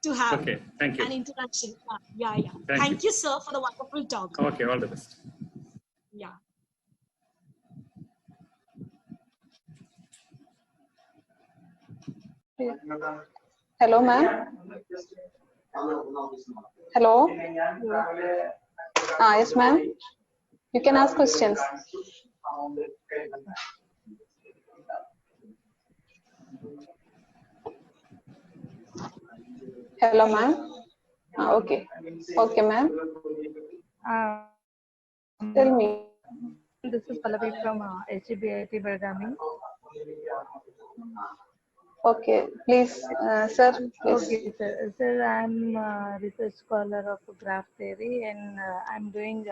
to have. Okay, thank you. An introduction. Yeah. Thank you, sir, for the wonderful talk. Okay, all the best. Yeah. Hello, ma'am. Hello. Yes, ma'am. You can ask questions. Hello, ma'am. Okay. Okay, ma'am. Tell me. This is Pallavi from HGBIT Belgaum. Okay, please, sir. Please. Okay, sir. Sir, I'm a research scholar of graph theory, and I'm doing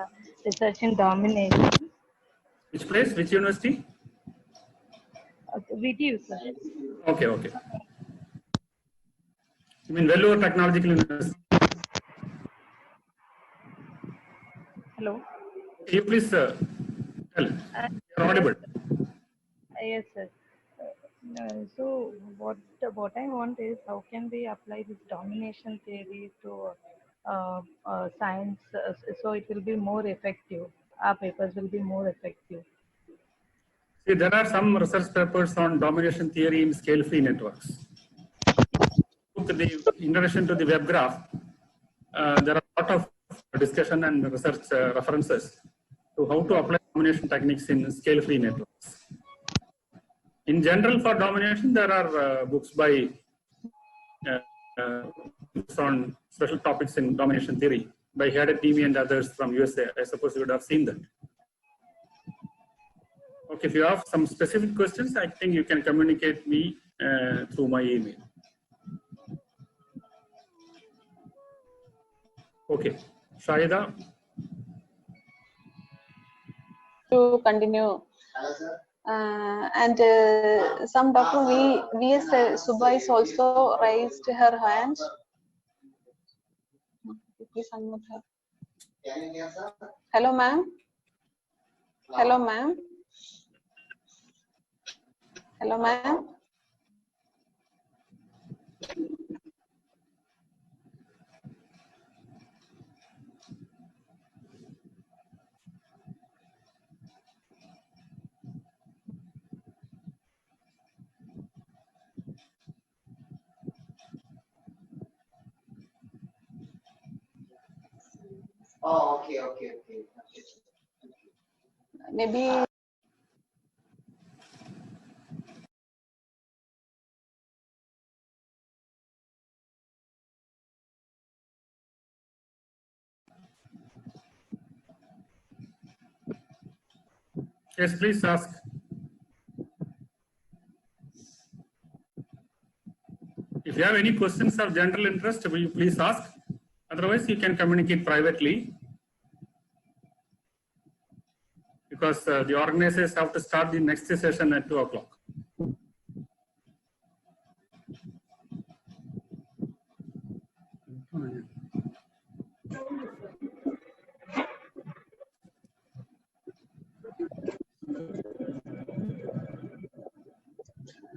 research in domination. Which place? Which university? VTU, sir. Okay. You mean Vellore Technological University? Hello. You please tell. You're audible. Yes, sir. So what I want is, how can we apply this domination theory to science, so it will be more effective. Our papers will be more effective. See, there are some research papers on domination theory in scale-free networks. The introduction to the web graph, there are a lot of discussion and research references to how to apply domination techniques in scale-free networks. In general, for domination, there are books by on special topics in domination theory by Haddad Dimi and others from USA. I suppose you would have seen that. Okay, if you have some specific questions, I think you can communicate me through my email. Okay, Shahida. To continue. And some Dr. V.S. Subha is also raised her hand. Please unmute her. Hello, ma'am. Hello, ma'am. Hello, ma'am. Oh, okay. Maybe Yes, please ask. If you have any questions of general interest, will you please ask? Otherwise, you can communicate privately. Because the organizers have to start the next session at 2 o'clock.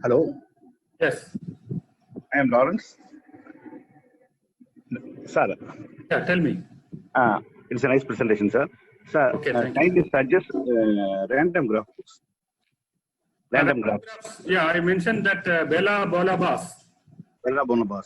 Hello, Yes. I am Lawrence. Sir, Yeah, tell me. it's a nice presentation, sir. Sir, Okay, thank you. kindly suggest random graphics. Random graphs. Yeah, I mentioned that Bela Bolabas. Bella Bonobas.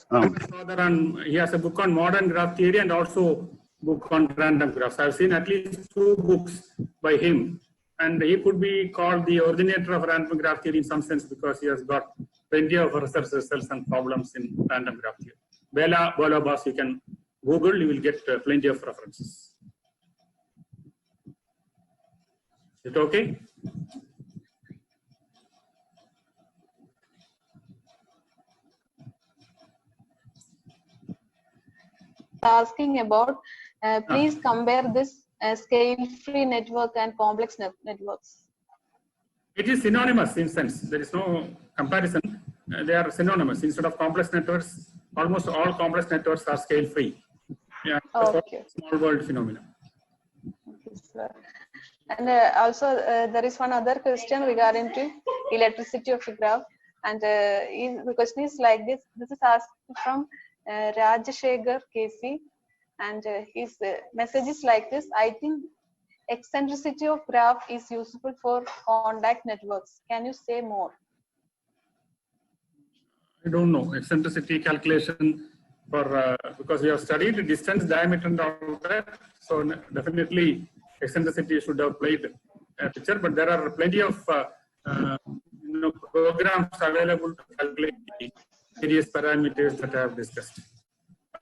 Father, and he has a book on modern graph theory and also book on random graphs. I've seen at least 2 books by him, and he could be called the originator of random graph theory in some sense because he has got plenty of research results and problems in random graph theory. Bela Bolabas, you can Google, you will get plenty of references. Is it okay? asking about, please compare this scale-free network and complex networks. It is synonymous in sense. There is no comparison. They are synonymous. Instead of complex networks, almost all complex networks are scale-free. Yeah, Okay. small world phenomenon. Okay, sir. And also, there is one other question regarding to electricity of a graph. And the question is like this. This is asked from Rajashekhar KC. And his message is like this. I think eccentricity of graph is useful for contact networks. Can you say more? I don't know. Eccentricity calculation for, because we have studied the distance, diameter and all that. So definitely eccentricity should have played a picture, but there are plenty of programs available to calculate the various parameters that I have discussed.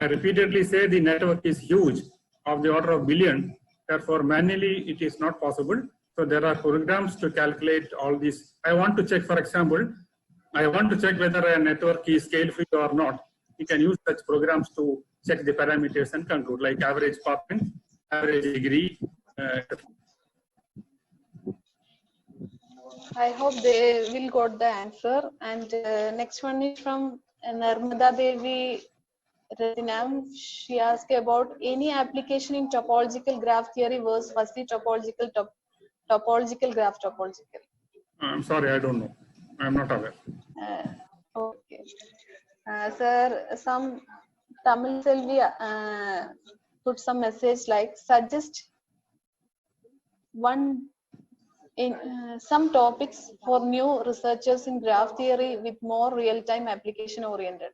I repeatedly say the network is huge, of the order of billion. Therefore, manually it is not possible. So there are programs to calculate all these. I want to check, for example, I want to check whether a network is scale-free or not. You can use such programs to check the parameters and conclude, like average path length, average degree. I hope they will got the answer. And next one is from Narmada Devi Ratinam. She asked about any application in topological graph theory was firstly topological graph topological. I'm sorry, I don't know. I'm not aware. Okay. Sir, some Tamil Selvi put some message like suggest one in some topics for new researchers in graph theory with more real-time application oriented.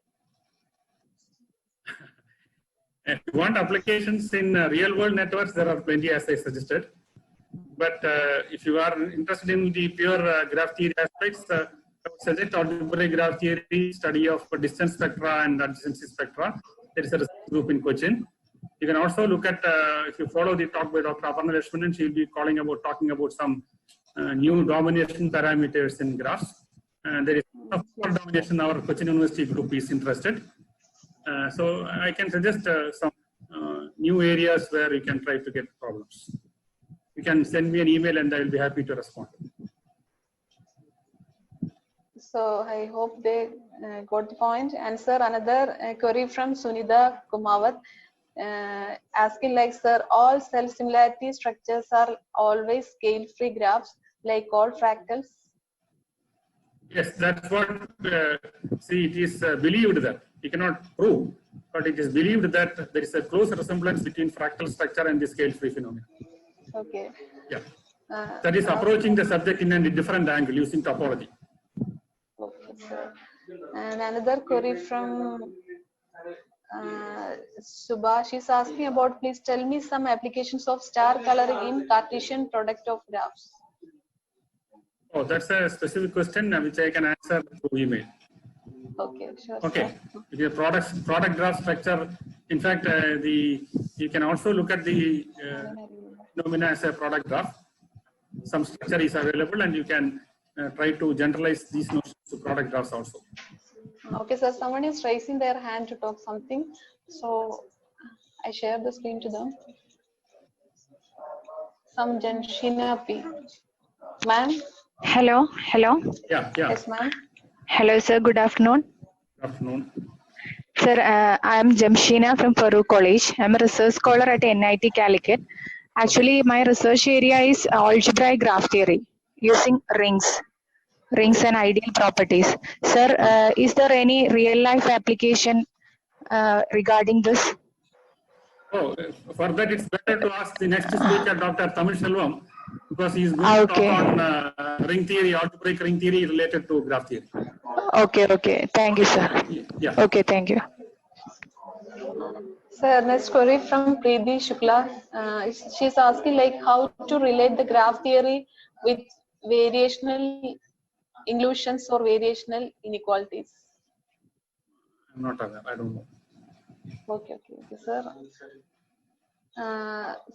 If you want applications in real-world networks, there are plenty, as I suggested. But if you are interested in the pure graph theory aspects, I would suggest algebraic graph theory, study of distance spectra and adjacency spectra. There is a research group in Cochin. You can also look at, if you follow the talk by Dr. Aparna Lakshmanan, she will be talking about some new domination parameters in graphs. There is domination, our Cochin University group is interested. So I can suggest some new areas where you can try to get problems. You can send me an email and I will be happy to respond. So I hope they got the point. And sir, another query from Sunita Kumawat asking like, sir, all self-similarity structures are always scale-free graphs like all fractals? Yes, that's what, see, it is believed that, you cannot prove, but it is believed that there is a close resemblance between fractal structure and the scale-free phenomena. Okay. Yeah, Uh, that is approaching the subject in a different angle using topology. Okay, sir. And another query from Subhash is asking about, please tell me some applications of star coloring in Cartesian product of graphs. Oh, that's a specific question which I can answer through email. Okay, sure. Okay, Sir. the product graph structure. In fact, you can also look at the phenomena as a product graph. Some structure is available, and you can try to generalize these notions to product graphs also. Okay, sir. Someone is raising their hand to talk something, so I share the screen to them. Some Janshina P. Ma'am. Hello. Yeah. Yes, ma'am. Hello, sir. Good afternoon. Good afternoon. Sir, I am Jamshina from Farooq College. I'm a research scholar at NIT Calicut. Actually, my research area is algebraic graph theory using rings and ideal properties. Sir, is there any real life application regarding this? Oh, for that, it's better to ask the next speaker, Dr. Tamil Selvam, because he is going to talk on ring theory, algebraic ring theory related to graph theory. Okay. Thank you, sir. Yeah. Okay, thank you. Sir, next query from Preeti Shukla. She's asking like how to relate the graph theory with variational inclusions or variational inequalities. I'm not aware. I don't know. Okay, sir.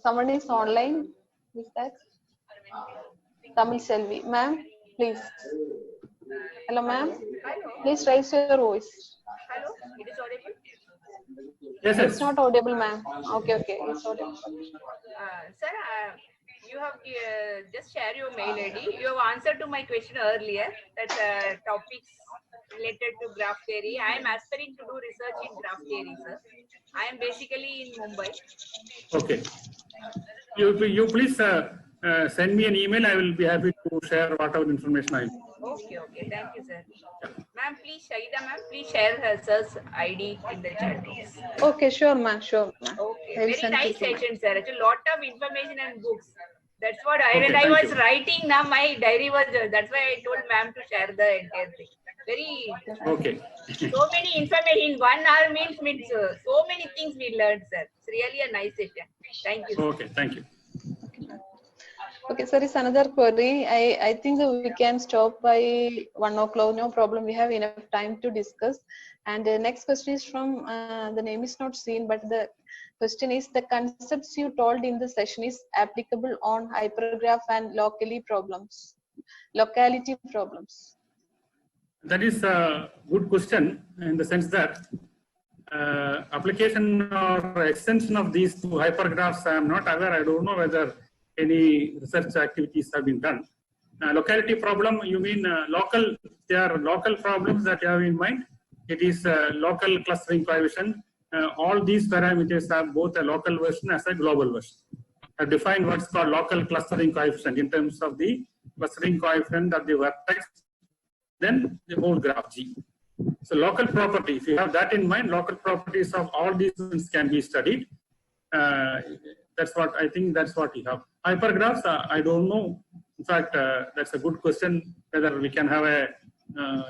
Someone is online. Is that Tamil Selvi? Ma'am, please. Hello, ma'am. Please raise your voice. Hello, it is audible? Yes. It's not audible, ma'am. Okay, it's audible. Sir, you have just shared your mail ID. You have answered to my question earlier that topics related to graph theory. I am aspiring to do research in graph theory, sir. I am basically in Mumbai. Okay. You please send me an email. I will be happy to share whatever information I have. Okay. Thank you, sir. Ma'am, please, Shahida ma'am, please share her sir's ID in the chat box. Okay, sure, ma'am. Okay, very nice session, sir. It's a lot of information and books. That's what when I was writing now, my diary was, that's why I told ma'am to share the entire thing. Very, okay. So many information in 1 hour means so many things we learned, sir. It's really a nice session. Thank you. Okay, thank you. Okay, sir, is another query. I think that we can stop by 1 o'clock. No problem. We have enough time to discuss. And the next question is from, the name is not seen, but the question is, the concepts you told in the session is applicable on hypergraph and locality problems. That is a good question in the sense that application or extension of these two hypergraphs, I am not aware. I don't know whether any research activities have been done. Locality problem, you mean local? There are local problems that you have in mind. It is local clustering coefficient. All these parameters have both a local version as a global version. I've defined what's called local clustering coefficient in terms of the clustering coefficient of the vertex, then the whole graph G. So local property, if you have that in mind, local properties of all these things can be studied. That's what I think. That's what you have. Hypergraphs, I don't know. In fact, that's a good question whether we can have a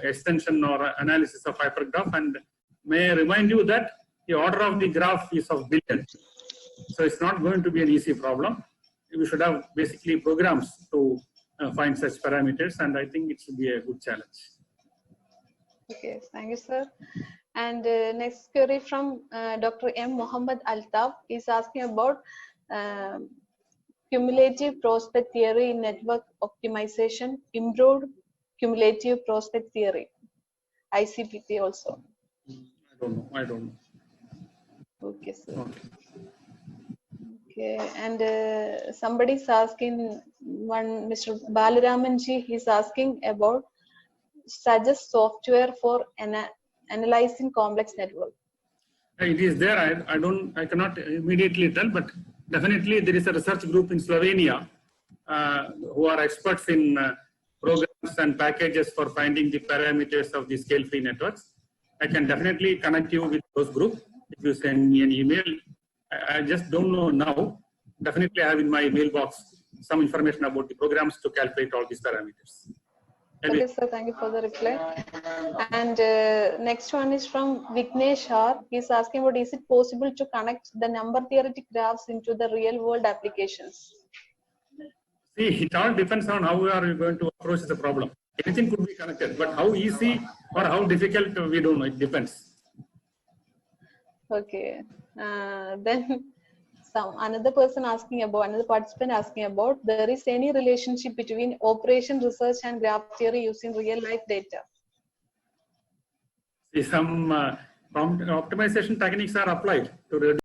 extension or analysis of hypergraph. And may I remind you that the order of the graph is of billions. So it's not going to be an easy problem. We should have basically programs to find such parameters, and I think it should be a good challenge. Okay, thank you, sir. And next query from Dr. M. Muhammad Altaf is asking about cumulative prospect theory in network optimization, improved cumulative prospect theory, ICPT also. I don't know. Okay, sir. Okay, and somebody is asking, Mr. Balaramanji is asking about suggest software for analyzing complex network. It is there. I cannot immediately tell, but definitely there is a research group in Slovenia who are experts in programming and packages for finding the parameters of the scale-free networks. I can definitely connect you with those groups if you send me an email. I just don't know now. Definitely I have in my mailbox some information about the programs to calculate all these parameters. Okay, sir. Thank you for the reply. And next one is from Vignesh R. He's asking about, is it possible to connect the number theoretic graphs into the real world applications? See, it all depends on how we are going to approach the problem. Anything could be connected, but how easy or how difficult, we don't know. It depends. Okay. Then another participant asking about, there is any relationship between operation research and graph theory using real life data? See, some optimization techniques are applied to reduce